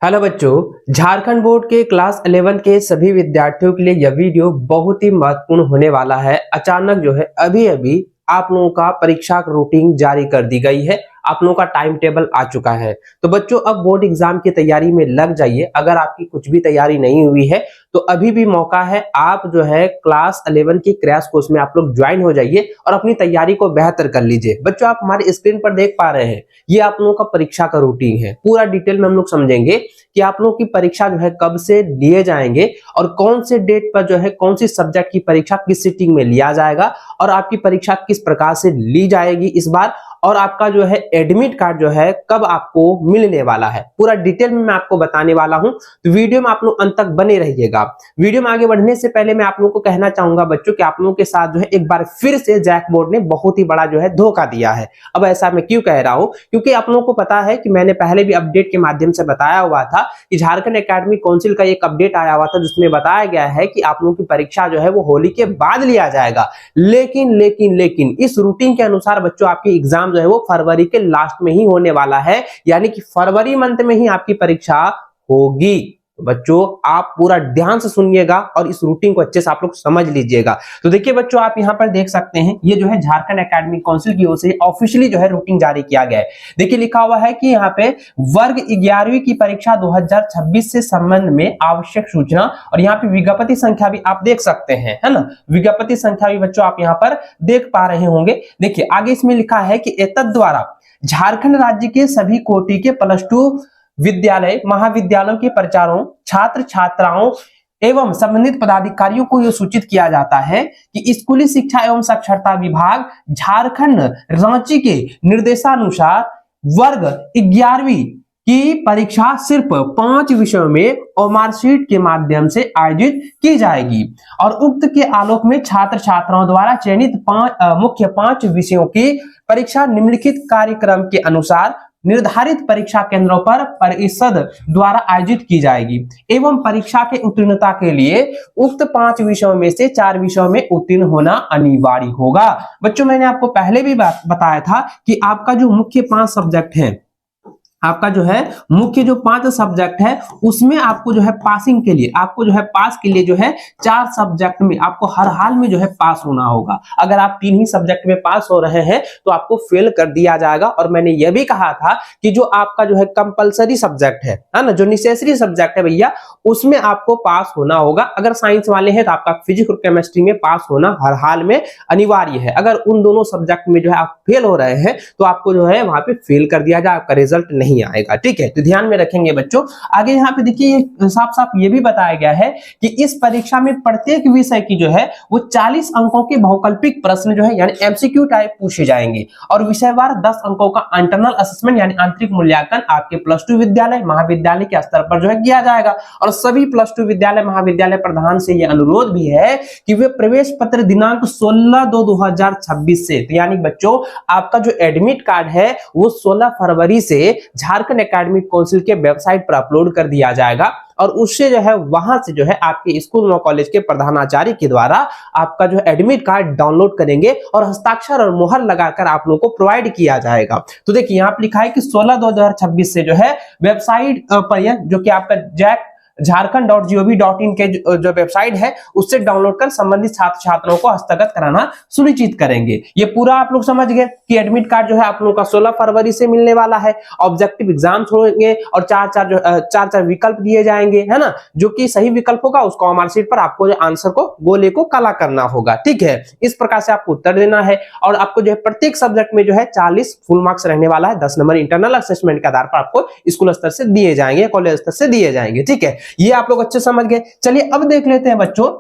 Hello बच्चों, Jharkhand board के class 11 के सभी विद्यार्थियों के लिए यह वीडियो बहुत ही महत्वपूर्ण होने वाला है। अचानक जो है अभी अभी आप लोगों का परीक्षा रूटीन जारी कर दी गई है। आप लोगों का टाइम टेबल आ चुका है। तो बच्चों अब बोर्ड एग्जाम की तैयारी में लग जाइए। अगर आपकी कुछ भी तैयारी नहीं हुई है तो अभी भी मौका है। आप जो है क्लास 11 की क्रैश कोर्स में आप लोग ज्वाइन हो जाइए और अपनी तैयारी को बेहतर कर लीजिए। बच्चों आप हमारे स्क्रीन पर देख पा रहे हैं, ये आप लोगों का परीक्षा का रूटीन है। पूरा डिटेल में हम लोग समझेंगे कि आप लोगों की परीक्षा जो है कब से लिए जाएंगे और कौन से डेट पर जो है कौन सी सब्जेक्ट की परीक्षा किस सिटिंग में लिया जाएगा और आपकी परीक्षा किस प्रकार से ली जाएगी इस बार, और आपका जो है एडमिट कार्ड जो है कब आपको मिलने वाला है। पूरा डिटेल में मैं आपको बताने वाला हूं, तो वीडियो में आप लोग अंत तक बने रहिएगा। वीडियो में आगे बढ़ने से पहले मैं आप लोगों को कहना चाहूंगा बच्चों कि आप लोगों के साथ जो है एक बार फिर से जैक बोर्ड ने बहुत ही बड़ा जो है धोखा दिया है। अब ऐसा मैं क्यों कह रहा हूं, क्योंकि आप लोगों को पता है कि मैंने पहले भी अपडेट के माध्यम से बताया हुआ था कि झारखंड एकेडमिक काउंसिल का एक अपडेट आया हुआ था जिसमें बताया गया है कि आप लोगों की परीक्षा जो है वो होली के बाद लिया जाएगा। लेकिन इस रूटीन के अनुसार बच्चों आपकी एग्जाम जो है वो फरवरी के लास्ट में ही होने वाला है, यानी कि फरवरी मंथ में ही आपकी परीक्षा होगी। तो बच्चों आप पूरा ध्यान से सुनिएगा और इस रूटीन को अच्छे से आप लोग समझ लीजिएगा। तो देखिए बच्चों आप यहां पर देख सकते हैं, ये जो है झारखंड एकेडमिक काउंसिल की ओर से ऑफिशियली जो है रूटीन जारी किया गया है। देखिए लिखा हुआ है कि यहाँ पे वर्ग 11वीं की परीक्षा 2026 से संबंध में आवश्यक सूचना, और यहाँ पे विज्ञप्ति संख्या भी आप देख सकते हैं, है ना। विज्ञप्ति संख्या भी बच्चों आप यहाँ पर देख पा रहे होंगे। देखिए आगे इसमें लिखा है कि एतद द्वारा झारखंड राज्य के सभी कोटि के +2 विद्यालय महाविद्यालयों के प्राचार्यों, छात्र छात्राओं एवं संबंधित पदाधिकारियों को यह सूचित किया जाता है कि स्कूली शिक्षा एवं साक्षरता विभाग झारखंड रांची के निर्देशानुसार वर्ग 11वीं की परीक्षा सिर्फ 5 विषयों में और मार्कशीट के माध्यम से आयोजित की जाएगी, और उक्त के आलोक में छात्र छात्राओं द्वारा चयनित मुख्य 5 विषयों की परीक्षा निम्नलिखित कार्यक्रम के अनुसार निर्धारित परीक्षा केंद्रों पर परिषद द्वारा आयोजित की जाएगी एवं परीक्षा के उत्तीर्णता के लिए उक्त 5 विषयों में से 4 विषयों में उत्तीर्ण होना अनिवार्य होगा। बच्चों मैंने आपको पहले भी बताया था कि आपका जो मुख्य 5 सब्जेक्ट है, आपका जो है मुख्य जो 5 सब्जेक्ट है उसमें आपको जो है पासिंग के लिए, आपको जो है पास के लिए जो है 4 सब्जेक्ट में आपको हर हाल में जो है पास होना होगा। अगर आप 3 ही सब्जेक्ट में पास हो रहे हैं तो आपको फेल कर दिया जाएगा। और मैंने यह भी कहा था कि जो आपका जो है कंपलसरी सब्जेक्ट है ना, जो नेसेसरी सब्जेक्ट है भैया, उसमें आपको पास होना होगा। अगर साइंस वाले हैं तो आपका फिजिक्स और केमिस्ट्री में पास होना हर हाल में अनिवार्य है। अगर उन दोनों सब्जेक्ट में जो है आप फेल हो रहे हैं तो आपको जो है वहां पे फेल कर दिया जाए, आपका रिजल्ट नहीं आएगा। ठीक है, तो ध्यान में रखेंगे बच्चों। आगे यहाँ पे देखिए साफ साफ ये भी बताया गया है कि इस परीक्षा में प्रत्येक विषय की जो है वो 40 अंकों के बहुकल्पिक प्रश्न जो है यानी एमसीक्यू टाइप पूछे जाएंगे, और विषयवार 10 अंकों का इंटरनल असेसमेंट यानी आंतरिक मूल्यांकन आपके +2 विद्यालय महाविद्यालय के स्तर पर जो है किया जाएगा। और सभी +2 विद्यालय महाविद्यालय प्रधान से यह अनुरोध भी है कि वे प्रवेश पत्र दिनांक 16/2/2026 से, तो यानी बच्चों आपका जो एडमिट कार्ड है वो 16 फरवरी से झारखंड एकेडमिक काउंसिल के वेबसाइट पर अपलोड कर दिया जाएगा, और उससे जो है वहां से जो है आपके स्कूल व कॉलेज के प्रधानाचार्य के द्वारा आपका जो एडमिट कार्ड डाउनलोड करेंगे और हस्ताक्षर और मुहर लगाकर आप लोगों को प्रोवाइड किया जाएगा। तो देखिए यहाँ पे लिखा है कि 16/2/2026 से जो है वेबसाइट पर जो कि आपका जैक झारखंड.gov.in के जो वेबसाइट है उससे डाउनलोड कर संबंधित छात्र छात्राओं को हस्तगत कराना सुनिश्चित करेंगे। ये पूरा आप लोग समझ गए कि एडमिट कार्ड जो है आप लोगों का 16 फरवरी से मिलने वाला है। ऑब्जेक्टिव एग्जाम्स होंगे और 4 विकल्प दिए जाएंगे, है ना। जो कि सही विकल्प होगा उसको मार्कशीट पर आपको जो आंसर को गोले को काला करना होगा। ठीक है, इस प्रकार से आपको उत्तर देना है, और आपको जो है प्रत्येक सब्जेक्ट में जो है 40 फुल मार्क्स रहने वाला है। 10 नंबर इंटरनल असेसमेंट के आधार पर आपको स्कूल स्तर से दिए जाएंगे, कॉलेज स्तर से दिए जाएंगे। ठीक है, ये आप लोग अच्छे समझ गए। चलिए अब देख लेते हैं बच्चों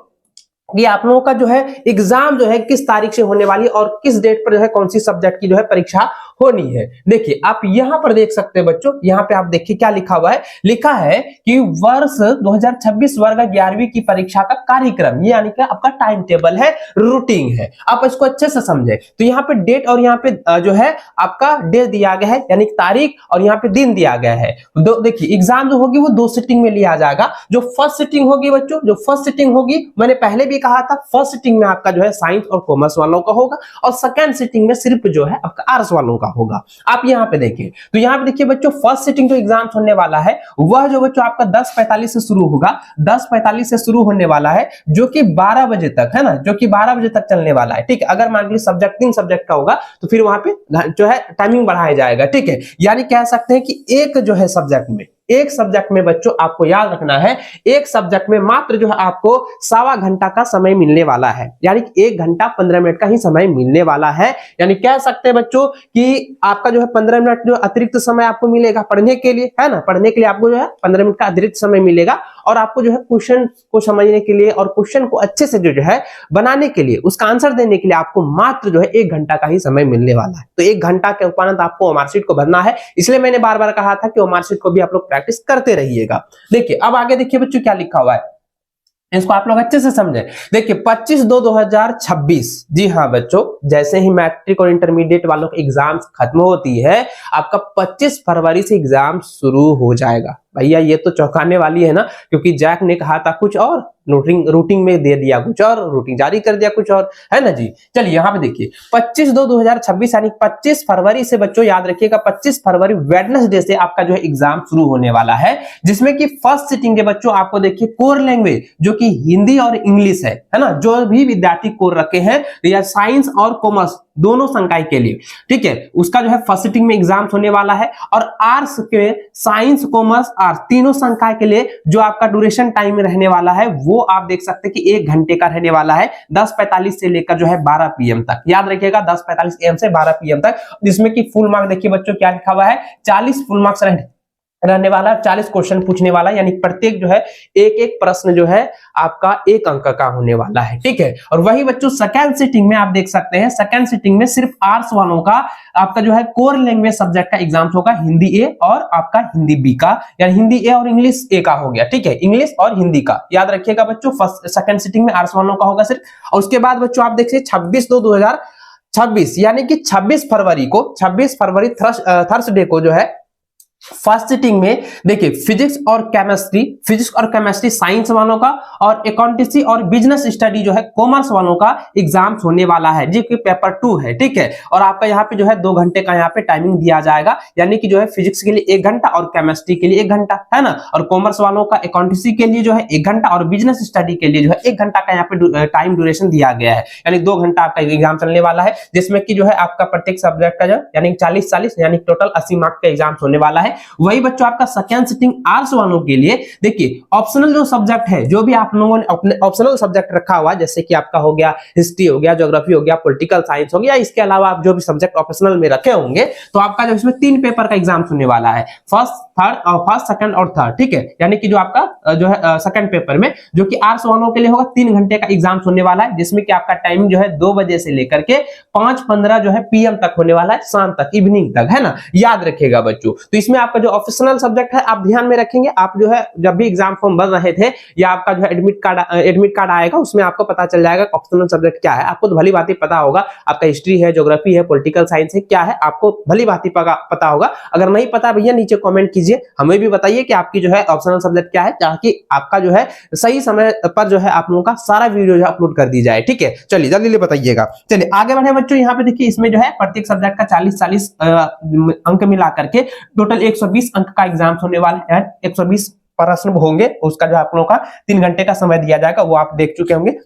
कि आप लोगों का जो है एग्जाम जो है किस तारीख से होने वाली है और किस डेट पर जो है कौन सी सब्जेक्ट की जो है परीक्षा होनी है। देखिए आप यहां पर देख सकते हैं बच्चों, यहां पे आप देखिए क्या लिखा हुआ है। लिखा है कि वर्ष 2026 वर्ग 11वीं की परीक्षा का कार्यक्रम, यानी कि आपका टाइम टेबल है, रूटीन है। आप इसको अच्छे से समझे। तो यहाँ पे डेट और यहाँ पे जो है आपका डेट दिया गया है, यानी तारीख, और यहाँ पे दिन दिया गया है। देखिए एग्जाम जो होगी वो 2 सिटिंग में लिया जाएगा। जो फर्स्ट सिटिंग होगी बच्चों, जो फर्स्ट सिटिंग होगी, मैंने पहले भी कहा था, फर्स्ट सिटिंग में आपका जो है साइंस और कॉमर्स वालों का होगा, और सेकंड सिटिंग में सिर्फ जो है आपका आर्ट्स वालों का होगा। आप यहाँ पे देखिए, तो यहाँ पे देखिए बच्चों, फर्स्ट सिटिंग जो एग्जाम होने वाला है वह जो बच्चों आपका 10:45 से शुरू होगा, 10:45 से शुरू होने वाला है, जो कि 12 बजे तक है ना, जो कि 12 बजे तक चलने वाला है। ठीक है, अगर मान लीजिए सब्जेक्ट 3 सब्जेक्ट का होगा तो फिर वहां पे जो है टाइमिंग बढ़ाया जाएगा। ठीक है, यानी कह सकते हैं कि एक जो है सब्जेक्ट में, एक सब्जेक्ट में बच्चों आपको याद रखना है, एक सब्जेक्ट में मात्र जो है आपको 1.25 घंटा का समय मिलने वाला है, यानी 1 घंटा 15 मिनट का ही समय मिलने वाला है। यानी कह सकते हैं बच्चों कि आपका जो है 15 मिनट जो अतिरिक्त समय आपको मिलेगा पढ़ने के लिए, है ना, पढ़ने के लिए आपको जो है 15 मिनट का अतिरिक्त समय मिलेगा, और आपको जो है क्वेश्चन को समझने के लिए और क्वेश्चन को अच्छे से जो है बनाने के लिए, उसका आंसर देने के लिए आपको मात्र जो है 1 घंटा का ही समय मिलने वाला है। तो 1 घंटा के उपरांत आपको ओमार शीट को भरना है, इसलिए मैंने बार बार कहा था कि ओमार शीट को भी आप लोग प्रैक्टिस करते रहिएगा। देखिए अब आगे देखिए बच्चों क्या लिखा हुआ है, इसको आप लोग अच्छे से समझें। देखिए 25/2/2026, जी हाँ बच्चों, जैसे ही मैट्रिक और इंटरमीडिएट वालों की एग्जाम्स खत्म होती है, आपका 25 फरवरी से एग्जाम शुरू हो जाएगा। भैया ये तो चौंकाने वाली है ना, क्योंकि जैक ने कहा था कुछ और, रूटिंग में दे दिया कुछ और, रूटिंग जारी कर दिया कुछ और, है ना जी। चलिए यहाँ पे देखिए 25/2/2026 यानी 25 फरवरी से बच्चों याद रखिएगा, 25 फरवरी वेडनेसडे से आपका जो है एग्जाम शुरू होने वाला है, जिसमें कि फर्स्ट सिटिंग के बच्चों आपको देखिए कोर लैंग्वेज जो कि हिंदी और इंग्लिश है ना, जो भी विद्यार्थी कोर रखे हैं या साइंस और कॉमर्स दोनों संकाय के लिए, ठीक है, उसका जो है फर्स्ट सिटिंग में एग्जाम होने वाला है। और आर्ट्स के साइंस कॉमर्स आर्ट्स तीनों संकाय के लिए जो आपका ड्यूरेशन टाइम रहने वाला है वो आप देख सकते हैं कि 1 घंटे का रहने वाला है, 10:45 से लेकर जो है 12 PM तक। याद रखिएगा 10:45 AM से 12 PM तक, जिसमें कि फुल मार्क देखिए बच्चों क्या लिखा हुआ है, 40 फुल मार्क्स रहने वाला, 40 क्वेश्चन पूछने वाला, यानी प्रत्येक जो है एक एक प्रश्न जो है आपका 1 अंक का होने वाला है। ठीक है, और वही बच्चों सेकंड सिटिंग में आप देख सकते हैं, सेकंड सिटिंग में सिर्फ आर्ट्स वालों का आपका जो है कोर लैंग्वेज सब्जेक्ट का एग्जाम होगा, हिंदी ए और आपका हिंदी बी का, यानी हिंदी ए और इंग्लिश ए का हो गया। ठीक है, इंग्लिश और हिंदी का याद रखिएगा बच्चों, फर्स्ट सेकंड सिटिंग में आर्ट्स वालों का होगा सिर्फ। और उसके बाद बच्चों आप देखिए 26/2/2026 यानी कि 26 फरवरी को, 26 फरवरी थर्सडे को जो है फर्स्ट सिटिंग में देखिए फिजिक्स और केमिस्ट्री साइंस वालों का, और अकाउंटेंसी और बिजनेस स्टडी जो है कॉमर्स वालों का एग्जाम होने वाला है, जो कि पेपर 2 है। ठीक है, और आपका यहाँ पे जो है 2 घंटे का यहाँ पे टाइमिंग दिया जाएगा, यानी कि जो है फिजिक्स के लिए 1 घंटा और केमिस्ट्री के लिए 1 घंटा, है ना, और कॉमर्स वालों का अकाउंटेंसी के लिए जो है 1 घंटा और बिजनेस स्टडी के लिए जो है 1 घंटा का यहाँ पे टाइम ड्यूरेशन दिया गया है, यानी 2 घंटा आपका एग्जाम चलने वाला है, जिसमें कि जो है आपका प्रत्येक सब्जेक्ट का जो यानी 40 यानी टोटल 80 मार्क्स का एग्जाम होने वाला है। वही बच्चों आपका सेकंड सिटिंग आर्ट्स वालों के लिए देखिए ऑप्शनल जो सब्जेक्ट है, जो भी आप लोगों ने अपने ऑप्शनल सब्जेक्ट रखा हुआ, जैसे कि आपका हो गया हिस्ट्री हो गया, ज्योग्राफी हो गया, पॉलिटिकल साइंस हो गया, इसके अलावा आप जो भी सब्जेक्ट ऑप्शनल में रखे होंगे, तो आपका जो इसमें 3 पेपर का एग्जाम होने वाला है, फर्स्ट सेकंड और थर्ड। ठीक है, यानी कि जो आपका जो है सेकंड पेपर में, जो कि आर्ट्स वालों के लिए होगा, 3 घंटे का एग्जाम होने वाला है, जिसमें कि आपका टाइमिंग जो है 2 बजे से लेकर के 5:15 जो है PM तक होने वाला है, शाम तक, इवनिंग तक, है ना, याद रखिएगा बच्चों। तो इसमें आपका जो ऑप्शनल सब्जेक्ट है आप ध्यान में रखेंगे, आप जो है जब भी एग्जाम फॉर्म भर रहे थे या आपका जो है एडमिट कार्ड आएगा, उसमें आपको पता चल जाएगा ऑप्शनल सब्जेक्ट क्या है। आपको तो भली बात ही पता होगा, आपका हिस्ट्री है, ज्योग्राफी है, पॉलिटिकल साइंस है, क्या है आपको भली बात ही पता होगा। अगर नहीं पता भैया नीचे कमेंट कीजिए, हमें भी बताइए कि आपकी जो है ऑप्शनल सब्जेक्ट क्या है, ताकि आपका जो है सही समय पर जो है आप लोगों का सारा वीडियो जो अपलोड कर दी जाए। ठीक है, चलिए जल्दी बताइएगा। चलिए आगे बढ़े बच्चों, यहाँ पे देखिए इसमें जो है प्रत्येक सब्जेक्ट का 40 अंक मिला करके टोटल 120 अंक का एग्जाम होने वाला है, 120 प्रश्न होंगे, उसका जो आप लोगों का 3 घंटे का समय दिया जाएगा, वो आप देख चुके होंगे।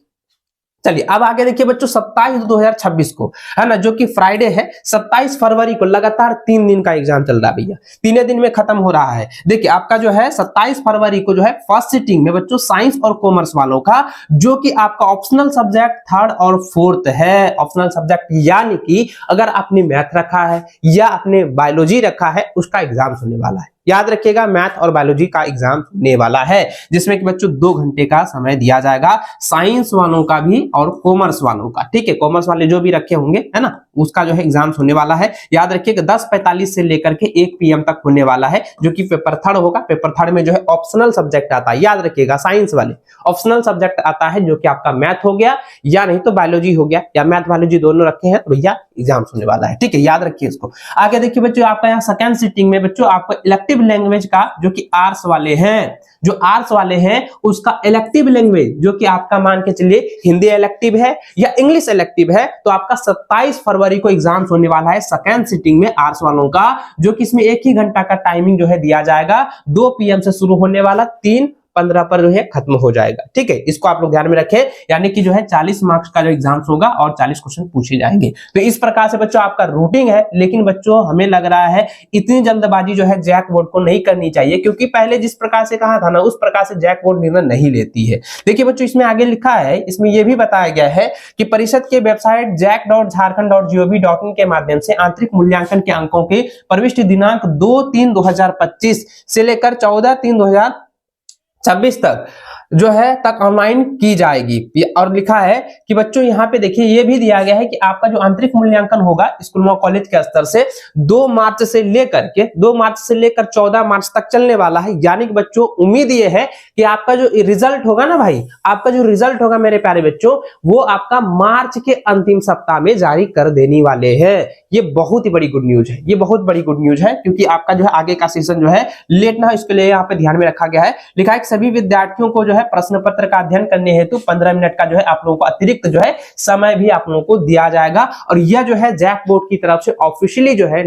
चलिए अब आगे देखिए बच्चों 27/2/2026 को, है ना, जो कि फ्राइडे है, 27 फरवरी को लगातार 3 दिन का एग्जाम चल रहा है भैया, 3 दिन में खत्म हो रहा है। देखिए आपका जो है 27 फरवरी को जो है फर्स्ट सिटिंग में बच्चों साइंस और कॉमर्स वालों का, जो कि आपका ऑप्शनल सब्जेक्ट 3rd और 4th है, ऑप्शनल सब्जेक्ट, यानी कि अगर आपने मैथ रखा है या आपने बायोलॉजी रखा है, उसका एग्जाम होने वाला है। याद रखिएगा मैथ और बायोलॉजी का एग्जाम होने वाला है, जिसमें कि बच्चों 2 घंटे का समय दिया जाएगा, साइंस वालों का भी और कॉमर्स वालों का। ठीक है, कॉमर्स वाले जो भी रखे होंगे, है ना, उसका जो है एग्जाम होने वाला है। याद रखिएगा 10:45 से लेकर के 1 PM तक होने वाला है, जो कि पेपर 3rd होगा। पेपर 3rd में जो है ऑप्शनल सब्जेक्ट आता है, याद रखिएगा साइंस वाले ऑप्शनल सब्जेक्ट आता है, जो कि आपका मैथ हो गया या नहीं तो बायोलॉजी हो गया, या मैथ बायोलॉजी दोनों रखे हैं, तो भैया एग्जाम होने वाला है। ठीक है, याद रखिए इसको। आगे देखिए बच्चों आपका यहाँ सेकंड सिटिंग में बच्चों आपको इलेक्टिव इलेक्टिव लैंग्वेज का जो कि आर्ट्स वाले हैं, जो आर्ट्स वाले हैं उसका इलेक्टिव लैंग्वेज जो कि आपका मान के चलिए हिंदी इलेक्टिव है या इंग्लिश इलेक्टिव है, तो आपका 27 फरवरी को एग्जाम्स होने वाला है सेकेंड सिटिंग में आर्ट्स वालों का, जो कि इसमें 1 ही घंटा का टाइमिंग जो है दिया जाएगा। 2 PM से शुरू होने वाला 3:15 पर जो है खत्म हो जाएगा। ठीक है, इसको आप लोग ध्यान में रखें, यानी कि जो है 40 मार्क्स का जो एग्जाम्स होगा और 40 क्वेश्चन पूछे जाएंगे। तो इस प्रकार से बच्चों आपका रूटिंग है, लेकिन बच्चों हमें लग रहा है इतनी जल्दबाजी जो है जैक बोर्ड को नहीं करनी चाहिए, क्योंकि पहले जिस प्रकार से कहा था ना उस प्रकार से जैक बोर्ड निर्णय नहीं लेती है। देखिए बच्चों, इसमें आगे लिखा है, इसमें यह भी बताया गया है कि परिषद के वेबसाइट jack.jharkhand.gov.in के माध्यम से आंतरिक मूल्यांकन के अंकों के प्रविष्टि दिनांक 2/3/2025 से लेकर 14/3/2026 तक जो है तक ऑनलाइन की जाएगी। और लिखा है कि बच्चों यहाँ पे देखिए ये भी दिया गया है कि आपका जो आंतरिक मूल्यांकन होगा स्कूल व कॉलेज के स्तर से 2 मार्च से लेकर 14 मार्च तक चलने वाला है। यानी कि बच्चों उम्मीद ये है कि आपका जो रिजल्ट होगा ना भाई, आपका जो रिजल्ट होगा मेरे प्यारे बच्चों, वो आपका मार्च के अंतिम सप्ताह में जारी कर देने वाले हैं। ये बहुत ही बड़ी गुड न्यूज है, ये बहुत बड़ी गुड न्यूज है, क्योंकि आपका जो है आगे का सेशन जो है लेट ना हो इसके लिए यहाँ पे ध्यान में रखा गया है। लिखा है कि सभी विद्यार्थियों को जो है प्रश्न पत्र का अध्ययन करने हेतु 15 मिनट का जो है आप लोगों को अतिरिक्त जो है समय भी आप लोगों को दिया जाएगा। और यह जो है जैक बोर्ड की तरफ से ऑफिशियली जो है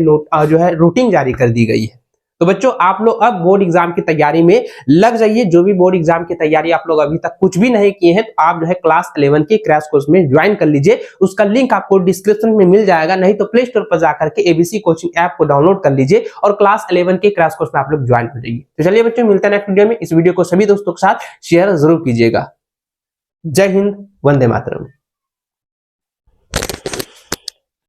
रूटीन जारी कर दी गई है। तो बच्चों आप लोग अब बोर्ड एग्जाम की तैयारी में लग जाइए। जो भी बोर्ड एग्जाम की तैयारी आप लोग अभी तक कुछ भी नहीं किए हैं, तो आप जो है क्लास 11 के क्रैश कोर्स में ज्वाइन कर लीजिए। उसका लिंक आपको डिस्क्रिप्शन में मिल जाएगा, नहीं तो प्ले स्टोर पर जाकर के एबीसी कोचिंग ऐप को डाउनलोड कर लीजिए और क्लास 11 के क्रैश कोर्स में आप लोग ज्वाइन हो जाइए। तो चलिए बच्चों, मिलते हैं नेक्स्ट वीडियो में। इस वीडियो को सभी दोस्तों के साथ शेयर जरूर कीजिएगा। जय हिंद, वंदे मातरम।